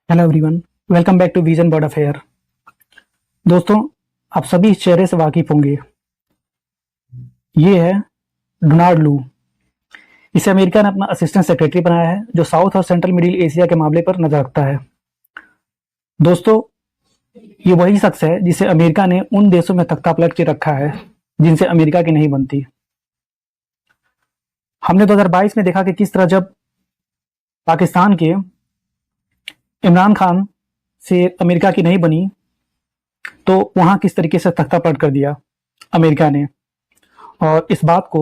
Hello everyone, welcome back to Vision Bird Affair. दोस्तों, आप सभी इस चेहरे से वाकिफ होंगे। ये है डोनाल्ड लू। इसे अमेरिका ने अपना असिस्टेंट सेक्रेटरी बनाया है, जो साउथ और सेंट्रल मिडिल एशिया के मामले पर नजर रखता है। दोस्तों, ये वही शख्स है जिसे अमेरिका ने उन देशों में तख्ता पलट के रखा है जिनसे अमेरिका की नहीं बनती। हमने 2022 में देखा कि किस तरह जब पाकिस्तान के इमरान खान से अमेरिका की नहीं बनी, तो वहां किस तरीके से तख्ता पलट कर दिया अमेरिका ने। और इस बात को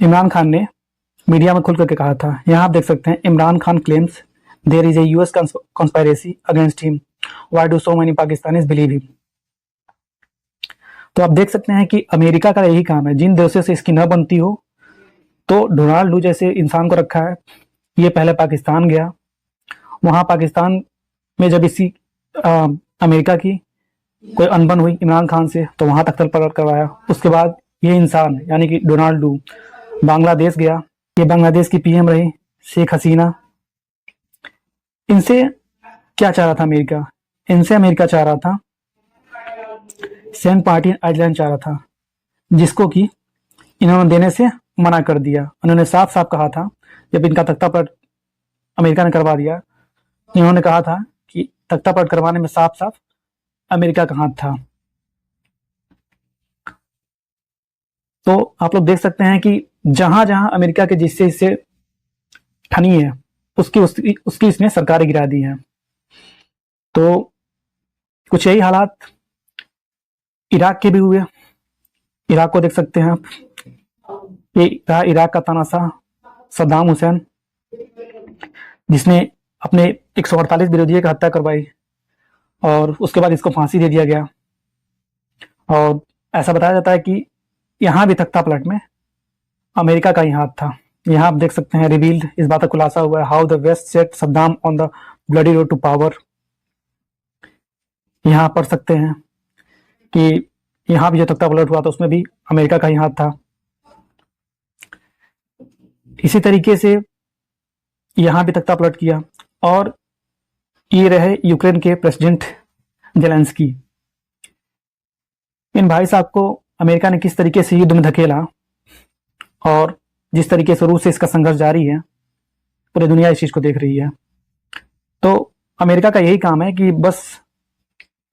इमरान खान ने मीडिया में खुल करके कहा था। यहाँ आप देख सकते हैं, Imran Khan claims there is a US conspiracy against him, why do so many Pakistanis believe him. तो आप देख सकते हैं कि अमेरिका का यही काम है, जिन देशों से इसकी न बनती हो तो डोनाल्ड लू जैसे इंसान को रखा है। ये पहले पाकिस्तान गया, वहां पाकिस्तान में जब इसी अमेरिका की कोई अनबन हुई इमरान खान से, तो वहां तक तख्ता पलट करवाया। उसके बाद ये इंसान यानी कि डोनाल्ड लू बांग्लादेश गया। ये बांग्लादेश की पीएम रही शेख हसीना। इनसे क्या चाह रहा था अमेरिका? इनसे अमेरिका चाह रहा था सेंट मार्टिन आइलैंड चाह रहा था, जिसको कि इन्होंने देने से मना कर दिया। उन्होंने साफ साफ कहा था, जब इनका तख्ता पलट अमेरिका ने करवा दिया, इन्होंने कहा था कि तख्ता पलट करवाने में साफ साफ अमेरिका का हाथ था। तो आप लोग देख सकते हैं कि जहां जहां अमेरिका के जिससे हिस्से ठनी है, उसकी इसने सरकारें गिरा दी हैं। तो कुछ यही हालात इराक के भी हुए। इराक को देख सकते हैं आप, ये इराक का तानाशाह सद्दाम हुसैन, जिसने अपने 148 विरोधियों की हत्या करवाई और उसके बाद इसको फांसी दे दिया गया। और ऐसा बताया जाता है कि यहाँ भी तख्ता पलट में अमेरिका का ही हाथ था। यहाँ आप देख सकते हैं, रिवील्ड, इस बात का खुलासा हुआ है, how the West set Saddam on the bloody road to power. यहाँ पढ़ सकते हैं कि यहाँ भी जो तख्ता पलट हुआ था उसमें भी अमेरिका का ही हाथ था। इसी तरीके से यहाँ भी तख्ता पलट किया। और ये रहे यूक्रेन के प्रेसिडेंट जेलेंस्की। इन भाई साहब को अमेरिका ने किस तरीके से युद्ध में धकेला, और जिस तरीके से रूस से इसका संघर्ष जारी है, पूरी दुनिया इस चीज को देख रही है। तो अमेरिका का यही काम है कि बस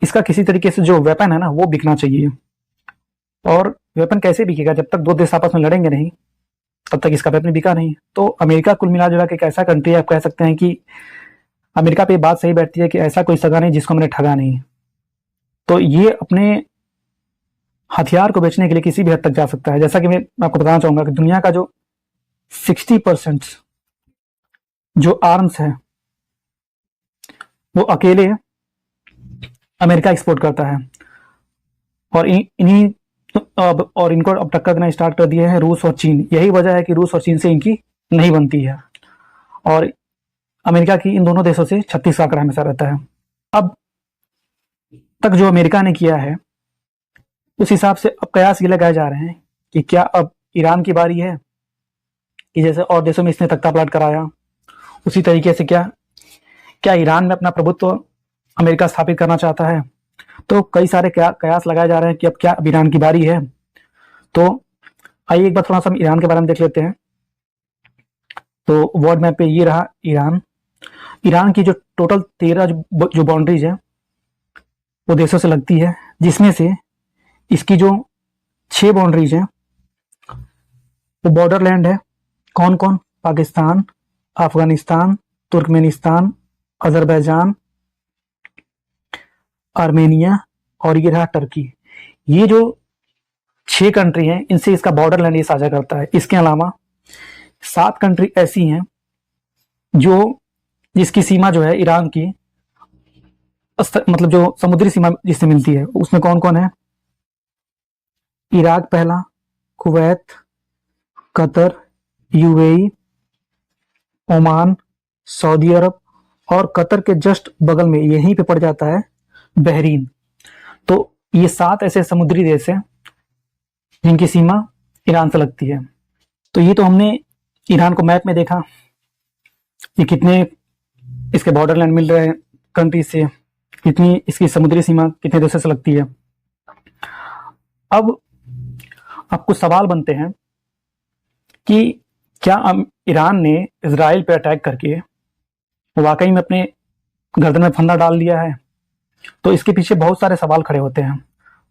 इसका किसी तरीके से जो वेपन है ना, वो बिकना चाहिए। और वेपन कैसे बिकेगा? जब तक दो देश आपस में लड़ेंगे नहीं, तब तक इसका वेपन बिका नहीं। तो अमेरिका कुल मिला जुला के एक ऐसा कंट्री है, आप कह सकते हैं कि अमेरिका पे बात सही बैठती है कि ऐसा कोई सगा नहीं जिसको हमने ठगा नहीं। तो ये अपने हथियार को बेचने के लिए किसी भी हद तक जा सकता है। जैसा कि मैं आपको बताना चाहूंगा कि दुनिया का जो 60% जो आर्म्स है, वो अकेले अमेरिका एक्सपोर्ट करता है। और इनको अब टक्कर देना स्टार्ट कर दिए हैं रूस और चीन। यही वजह है कि रूस और चीन से इनकी नहीं बनती है, और अमेरिका की इन दोनों देशों से 36 का आंकड़ा हमेशा रहता है। अब तक जो अमेरिका ने किया है, उस हिसाब से अब कयास ये लगाए जा रहे हैं कि क्या अब ईरान की बारी है कि जैसे और देशों में इसने तख्ता पलट कराया, उसी तरीके से क्या क्या ईरान में अपना प्रभुत्व अमेरिका स्थापित करना चाहता है। तो कई सारे कयास लगाए जा रहे हैं कि अब क्या अब ईरान की बारी है। तो आइए एक बार थोड़ा सा हम ईरान के बारे में देख लेते हैं। तो वर्ल्ड मैप पे ये रहा ईरान। ईरान की जो टोटल 13 जो बाउंड्रीज है, वो देशों से लगती है, जिसमें से इसकी जो 6 बाउंड्रीज हैं वो बॉर्डर लैंड है। कौन कौन? Pakistan, Afghanistan, Turkmenistan, Azerbaijan, Armenia और ये रहा टर्की। ये जो 6 कंट्री हैं, इनसे इसका बॉर्डर लैंड ये साझा करता है। इसके अलावा 7 कंट्री ऐसी हैं जिसकी सीमा जो है ईरान की, मतलब जो समुद्री सीमा जिससे मिलती है, उसमें कौन कौन है? इराक पहला, Kuwait, Qatar, UAE, Oman, Saudi Arab, और कतर के जस्ट बगल में यहीं पे पड़ जाता है बहरीन। तो ये 7 ऐसे समुद्री देश हैं जिनकी सीमा ईरान से लगती है। तो ये तो हमने ईरान को मैप में देखा, ये कितने इसके बॉर्डरलैंड मिल रहे हैं कंट्री से, कितनी इसकी समुद्री सीमा कितने देशों से लगती है। अब कुछ सवाल बनते हैं कि क्या ईरान ने इजराइल पर अटैक करके वाकई में अपने गर्दन में फंदा डाल लिया है? तो इसके पीछे बहुत सारे सवाल खड़े होते हैं।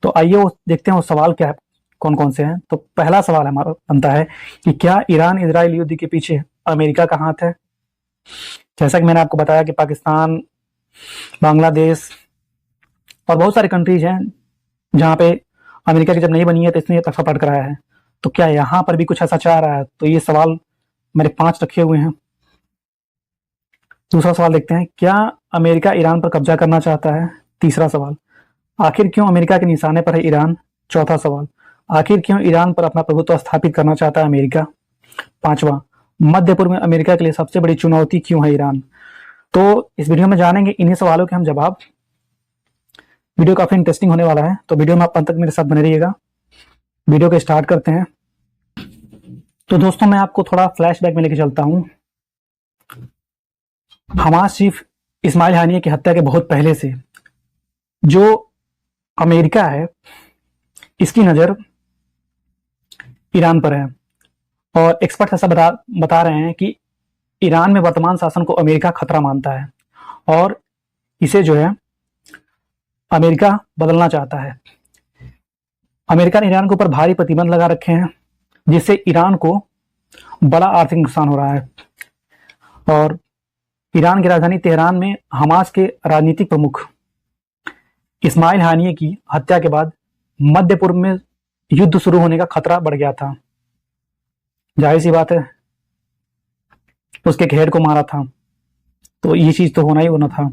तो आइए वो देखते हैं वो सवाल क्या है, कौन कौन से हैं। तो पहला सवाल हमारा बनता है कि क्या ईरान इजराइल युद्ध के पीछे अमेरिका का हाथ है? जैसा कि मैंने आपको बताया कि पाकिस्तान, बांग्लादेश और बहुत सारे कंट्रीज हैं जहाँ पे अमेरिका की जब नहीं बनी है तो इसने तख्ता कराया है। तो क्या यहाँ पर भी कुछ ऐसा चाह रहा है? तो ये सवाल मेरे 5 रखे हुए हैं। दूसरा सवाल देखते हैं, क्या अमेरिका ईरान पर कब्जा करना चाहता है? तीसरा सवाल, आखिर क्यों अमेरिका के निशाने पर है ईरान? चौथा सवाल, आखिर क्यों ईरान पर अपना प्रभुत्व स्थापित करना चाहता है अमेरिका? पांचवा, मध्य पूर्व में अमेरिका के लिए सबसे बड़ी चुनौती क्यों है ईरान? तो इस वीडियो में जानेंगे इन्हीं सवालों के हम जवाब। वीडियो काफी इंटरेस्टिंग होने वाला है, तो वीडियो में आप अंत तक मेरे साथ बने रहिएगा। वीडियो को स्टार्ट करते हैं। तो दोस्तों, मैं आपको थोड़ा फ्लैशबैक में लेके चलता हूं। हमास चीफ इस्माइल हानिया की हत्या के बहुत पहले से जो अमेरिका है, इसकी नजर ईरान पर है। और एक्सपर्ट ऐसा बता रहे हैं कि ईरान में वर्तमान शासन को अमेरिका खतरा मानता है और इसे जो है अमेरिका बदलना चाहता है। अमेरिका ने ईरान के ऊपर भारी प्रतिबंध लगा रखे हैं, जिससे ईरान को बड़ा आर्थिक नुकसान हो रहा है। और ईरान की राजधानी तेहरान में हमास के राजनीतिक प्रमुख इस्माइल हानिये की हत्या के बाद मध्य पूर्व में युद्ध शुरू होने का खतरा बढ़ गया था। जाहिर सी बात है, उसके घेर को मारा था तो ये चीज तो होना ही होना था।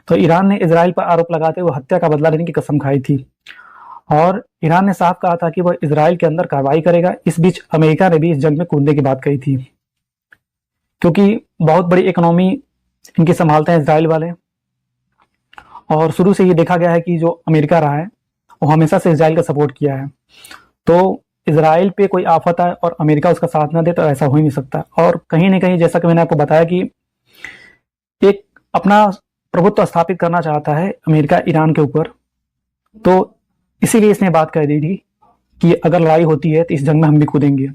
तो ईरान ने इजराइल पर आरोप लगाते हुए हत्या का बदला लेने की कसम खाई थी और ईरान ने साफ कहा था कि वह इजराइल के अंदर कार्रवाई करेगा। इस बीच अमेरिका ने भी इस जंग में कूदने की बात कही थी, क्योंकि बहुत बड़ी इकोनॉमी इनकी संभालते हैं इजराइल वाले। और शुरू से ये देखा गया है कि जो अमेरिका रहा है वो हमेशा से इजराइल का सपोर्ट किया है। तो इजराइल पे कोई आफत आए और अमेरिका उसका साथ ना दे तो ऐसा हो ही नहीं सकता। और कहीं ना कहीं जैसा कि मैंने आपको बताया कि एक अपना प्रभुत्व स्थापित करना चाहता है अमेरिका ईरान के ऊपर, तो इसीलिए इसने बात कह दी थी कि अगर लड़ाई होती है तो इस जंग में हम भी कूदेंगे।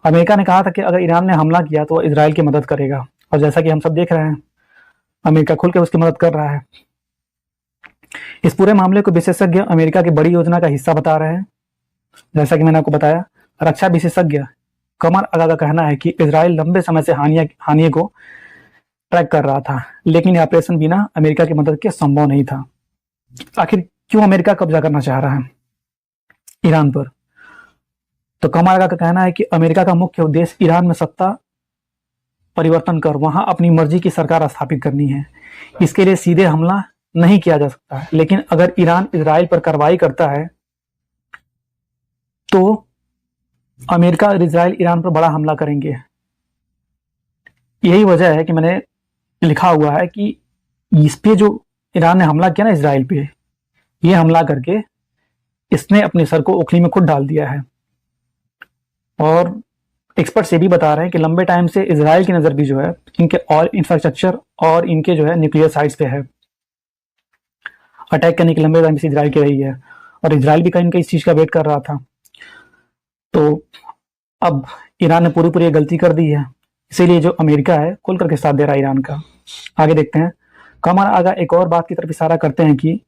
अमेरिका ने कहा था कि अगर ईरान ने हमला किया तो वह इजराइल की मदद करेगा, और जैसा कि हम सब देख रहे हैं अमेरिका खुल के उसकी मदद कर रहा है। इस पूरे मामले को विशेषज्ञ अमेरिका की बड़ी योजना का हिस्सा बता रहे हैं। जैसा कि मैंने आपको बताया, रक्षा विशेषज्ञ कमर अगा का कहना है कि इजराइल लंबे समय से हानिये को ट्रैक कर रहा था, लेकिन यह ऑपरेशन बिना अमेरिका की मदद के संभव नहीं था। आखिर क्यों अमेरिका कब्जा करना चाह रहा है ईरान पर? तो कमर अगा का कहना है कि अमेरिका का मुख्य उद्देश्य ईरान में सत्ता परिवर्तन कर वहां अपनी मर्जी की सरकार स्थापित करनी है। इसके लिए सीधे हमला नहीं किया जा सकता है, लेकिन अगर ईरान इजराइल पर कार्रवाई करता है तो अमेरिका और इजराइल ईरान पर बड़ा हमला करेंगे। यही वजह है कि मैंने लिखा हुआ है कि इस पे जो ईरान ने हमला किया ना इजराइल पे, ये हमला करके इसने अपने सर को ओखली में खुद डाल दिया है। और एक्सपर्ट्स ये भी बता रहे हैं कि लंबे टाइम से इजराइल की नज़र भी जो है इनके ऑयल इंफ्रास्ट्रक्चर और इनके जो है न्यूक्लियर साइट्स पे है। अटैक करने की लंबे टाइम से इजराइल की रही है और इजराइल भी कहीं इस चीज़ का वेट कर रहा था। तो अब ईरान ने पूरी गलती कर दी है, इसीलिए जो अमेरिका है खुल करके साथ दे रहा है ईरान का। आगे देखते हैं। कमर आगा एक और बात की तरफ इशारा करते हैं कि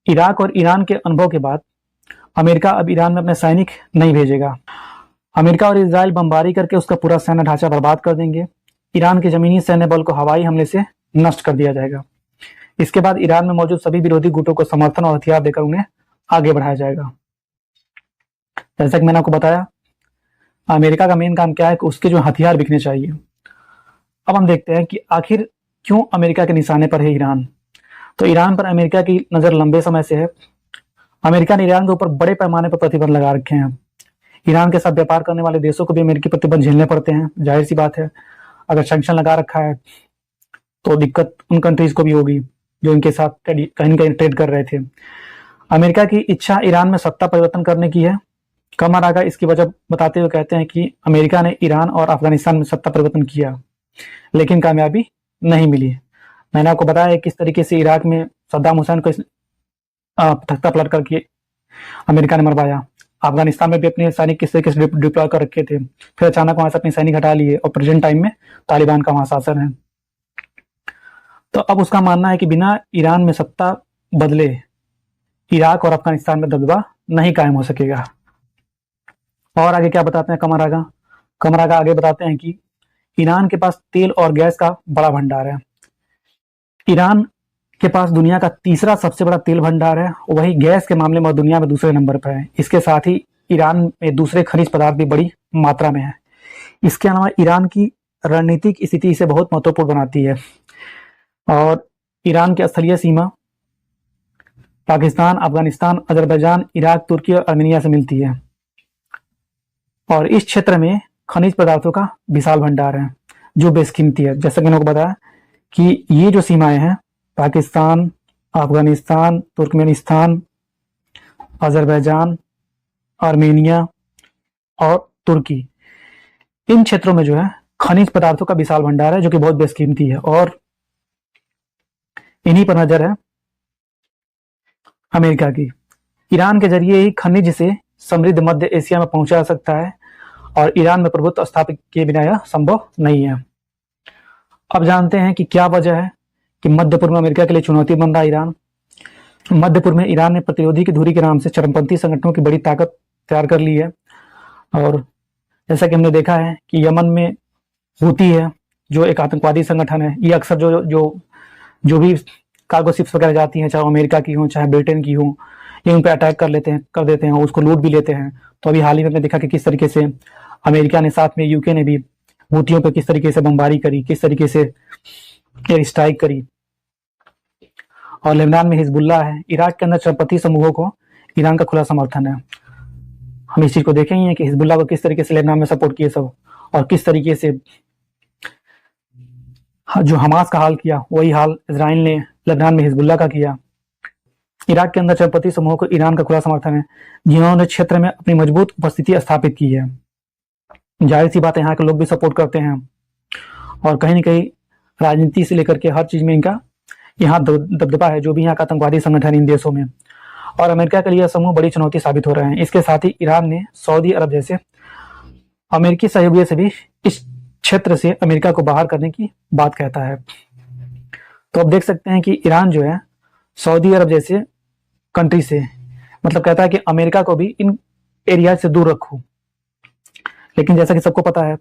इराक और ईरान के अनुभव के बाद अमेरिका अब ईरान में अपने सैनिक नहीं भेजेगा। अमेरिका और इजराइल बमबारी करके उसका पूरा सैन्य ढांचा बर्बाद कर देंगे। ईरान के जमीनी सैन्य बल को हवाई हमले से नष्ट कर दिया जाएगा। इसके बाद ईरान में मौजूद सभी विरोधी गुटों को समर्थन और हथियार देकर उन्हें आगे बढ़ाया जाएगा। जैसा कि मैंने आपको बताया, अमेरिका का मेन काम क्या है कि उसके जो हथियार बिकने चाहिए। अब हम देखते हैं कि आखिर क्यों अमेरिका के निशाने पर है ईरान। तो ईरान पर अमेरिका की नज़र लंबे समय से है। अमेरिका ने ईरान के ऊपर बड़े पैमाने पर प्रतिबंध लगा रखे हैं। ईरान के साथ व्यापार करने वाले देशों को भी अमेरिकी प्रतिबंध झेलने पड़ते हैं। जाहिर सी बात है, अगर सैंक्शन लगा रखा है तो दिक्कत उन कंट्रीज को भी होगी जो इनके साथ कहीं न कहीं ट्रेड कर रहे थे। अमेरिका की इच्छा ईरान में सत्ता परिवर्तन करने की है। कमर आगा इसकी वजह बताते हुए कहते हैं कि अमेरिका ने ईरान और अफगानिस्तान में सत्ता परिवर्तन किया, लेकिन कामयाबी नहीं मिली। मैंने आपको बताया किस तरीके से इराक में सद्दाम हुसैन को तख्ता पलट करके अमेरिका ने मरवाया। अफगानिस्तान में भी अपने सैनिक किस तरीके से डिप्लॉय कर रखे थे, फिर अचानक वहां से अपने सैनिक हटा लिए और प्रेजेंट टाइम में तालिबान का वहां शासन है। तो अब उसका मानना है कि बिना ईरान में सत्ता बदले इराक और अफगानिस्तान में दबदबा नहीं कायम हो सकेगा। और आगे क्या बताते हैं कमरागा आगे बताते हैं कि ईरान के पास तेल और गैस का बड़ा भंडार है। ईरान के पास दुनिया का तीसरा सबसे बड़ा तेल भंडार है, वही गैस के मामले में दुनिया में दूसरे नंबर पर है। इसके साथ ही ईरान में दूसरे खनिज पदार्थ भी बड़ी मात्रा में है। इसके अलावा ईरान की रणनीतिक स्थिति इसे बहुत महत्वपूर्ण बनाती है और ईरान की स्थलीय सीमा पाकिस्तान, अफगानिस्तान, अजरबैजान, इराक, तुर्की और आर्मेनिया से मिलती है और इस क्षेत्र में खनिज पदार्थों का विशाल भंडार है जो बेशकीमती है। जैसा कि मैंने आपको बताया कि ये जो सीमाएं हैं Pakistan, Afghanistan, Turkmenistan, Azerbaijan, Armenia और तुर्की, इन क्षेत्रों में जो है खनिज पदार्थों का विशाल भंडार है जो कि बहुत बेशकीमती है और इन्हीं पर नजर है अमेरिका की। ईरान के जरिए ही खनिज से समृद्ध मध्य एशिया में पहुंचा जा सकता है और ईरान में प्रभुत्व स्थापित किए बिना यह संभव नहीं है। अब जानते हैं कि क्या वजह है कि मध्य पूर्व में अमेरिका के लिए चुनौती बन रहा है ईरान। मध्य पूर्व में ईरान ने प्रतिरोधी की धुरी के नाम से चरमपंथी संगठनों की बड़ी ताकत तैयार कर ली है और जैसा कि हमने देखा है कि यमन में हूती है जो एक आतंकवादी संगठन है। ये अक्सर जो भी कार्गो शिप्स वगैरह जाती हैं, चाहे अमेरिका की हो चाहे ब्रिटेन की हो, ये उन पर अटैक कर देते हैं और उसको लूट भी लेते हैं। तो अभी हाल ही में हमने देखा कि किस तरीके से अमेरिका ने साथ में यूके ने भी हूतियों पर किस तरीके से बमबारी करी, किस तरीके से एयर स्ट्राइक करी। और लेबनान में हिजबुल्लाह है। इराक के अंदर चरपंथी समूहों को ईरान का खुला समर्थन है। हम इस चीज को देखेंगे कि हिजबुल्लाह को किस तरीके से लेबनान में सपोर्ट किए सब और किस तरीके से जो हमास का हाल किया वही हाल इजराइल ने लेबनान में हिजबुल्लाह का किया। इराक के अंदर चरपंथी समूहों को ईरान का खुला समर्थन है जिन्होंने क्षेत्र में अपनी मजबूत उपस्थिति स्थापित की है। जाहिर सी बात है यहाँ के लोग भी सपोर्ट करते हैं और कहीं ना कहीं राजनीति से लेकर के हर चीज में इनका यहाँ दबदबा है जो भी यहाँ का आतंकवादी संगठन इन देशों में। और अमेरिका के लिए यह समूह बड़ी चुनौती साबित हो रहे हैं। इसके साथ ही ईरान ने सऊदी अरब जैसे अमेरिकी सहयोगियों से भी इस क्षेत्र से अमेरिका को बाहर करने की बात कहता है। तो अब देख सकते हैं कि ईरान जो है सऊदी अरब जैसे कंट्री से मतलब कहता है कि अमेरिका को भी इन एरिया से दूर रखो। लेकिन जैसा कि सबको पता है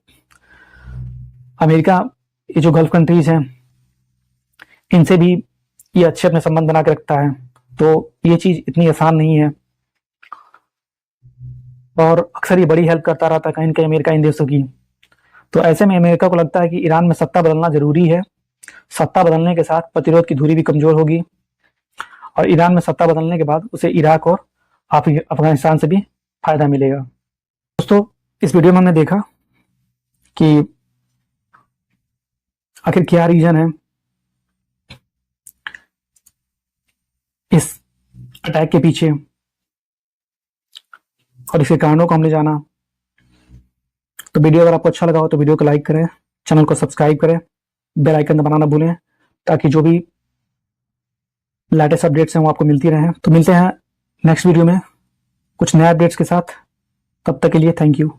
अमेरिका ये जो गल्फ कंट्रीज हैं इनसे भी ये अच्छे अपने संबंध बना के रखता है। तो ये चीज इतनी आसान नहीं है और अक्सर ये बड़ी हेल्प करता रहता है कहीं न कहीं अमेरिका इन देशों की। तो ऐसे में अमेरिका को लगता है कि ईरान में सत्ता बदलना जरूरी है। सत्ता बदलने के साथ प्रतिरोध की धुरी भी कमजोर होगी और ईरान में सत्ता बदलने के बाद उसे इराक और अफगानिस्तान से भी फायदा मिलेगा। दोस्तों इस वीडियो में हमने देखा कि आखिर क्या रीजन है इस अटैक के पीछे और इसके कारणों को हमने जाना। तो वीडियो अगर आपको अच्छा लगा हो तो वीडियो को लाइक करें, चैनल को सब्सक्राइब करें, बेल आइकन दबाना ना भूलें ताकि जो भी लेटेस्ट अपडेट्स हैं वो आपको मिलती रहें। तो मिलते हैं नेक्स्ट वीडियो में कुछ नए अपडेट्स के साथ। तब तक के लिए थैंक यू।